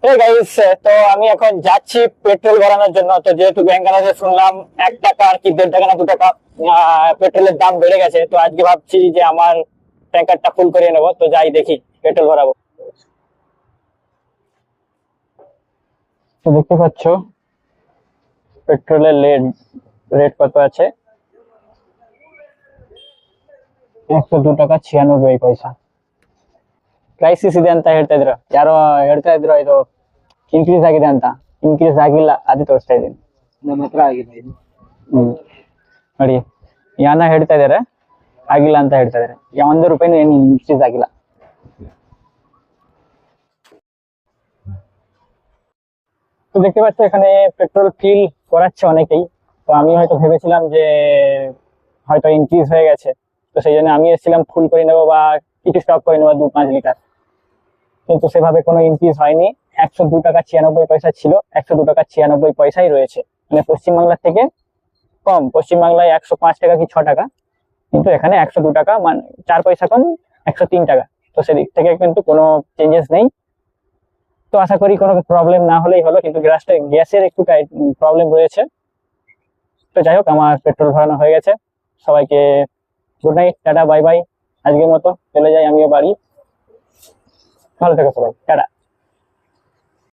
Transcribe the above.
Hey guys, তো আমি এখন যাচ্ছি পেট্রোল ভরানোর জন্য। তো যেহেতু ব্যাঙ্গালোরে শুনলাম 1 টাকা আর কি 1.5 টাকা না 2 টাকা পেট্রোলের দাম বেড়ে গেছে, তো আজকে ভাবছি যে আমার ট্যাঙ্কারটা ফুল করে নেবো। তো যাই দেখি, পেট্রোল ভরাবো। তো দেখতে পাচ্ছ পেট্রোলের রেট কত আছে, 102 টাকা 96 ಪೈಸಾ. ಕ್ರೈಸಿಸ್ ಇದೆ ಅಂತ ಹೇಳ್ತಾ ಇದ್ರು, ಯಾರೋ ಹೇಳ್ತಾ ಇದ್ರು ಇದು ಇನ್ಕ್ರೀಸ್ ಆಗಿದೆ ಅಂತ. ಇನ್ಕ್ರೀಸ್ ಆಗಿಲ್ಲ, ಅದೇ ತೋರಿಸ್ತಾ ಇದ್ದೀನಿ. ನಮ್ಮ ಹತ್ರ ಆಗಿದೆ ಇದು. ಹ್ಮ್ ನೋಡಿ, ಯಾನ ಹೇಳ್ತಾ ಇದಾರೆ ಆಗಿಲ್ಲ ಅಂತ ಹೇಳ್ತಾ ಇದಾರೆ. 1 ರೂಪಾಯಿನೂ ಏನು ಇನ್ಕ್ರೀಸ್ ಆಗಿಲ್ಲ. তো দেখতে পাচ্ছ এখানে পেট্রোল ফিল করাচ্ছে অনেকেই। তো আমি হয়তো ভেবেছিলাম যে হয়তো ইনক্রিজ হয়ে গেছে, তো সেই জন্য আমি এসেছিলাম ফুল করে নেবো বা কিছু স্টক করে নেবো 2-5 লিটার। কিন্তু সেভাবে কোনো ইনক্রিজ হয়নি। 102 টাকা 96 পয়সা ছিল, 102 টাকা 96 পয়সাই রয়েছে। মানে পশ্চিমবাংলার থেকে কম। পশ্চিমবাংলায় 105 টাকা কি 6 টাকা, কিন্তু এখানে 102 টাকা, মানে 4 পয়সা কম, 103 টাকা। তো সেদিক থেকে কিন্তু কোনো চেঞ্জেস নেই। তো আশা করি কোনো প্রবলেম না হলেই হলো, কিন্তু গ্যাসের একটু প্রবলেম রয়েছে। তো যাই হোক, আমার পেট্রোল ভরানো হয়ে গেছে। সবাইকে good night, tata, bye bye. আজকের মতো চলে যাই আমিও বাড়ি। ভালো থেকো সবাই, টাটা।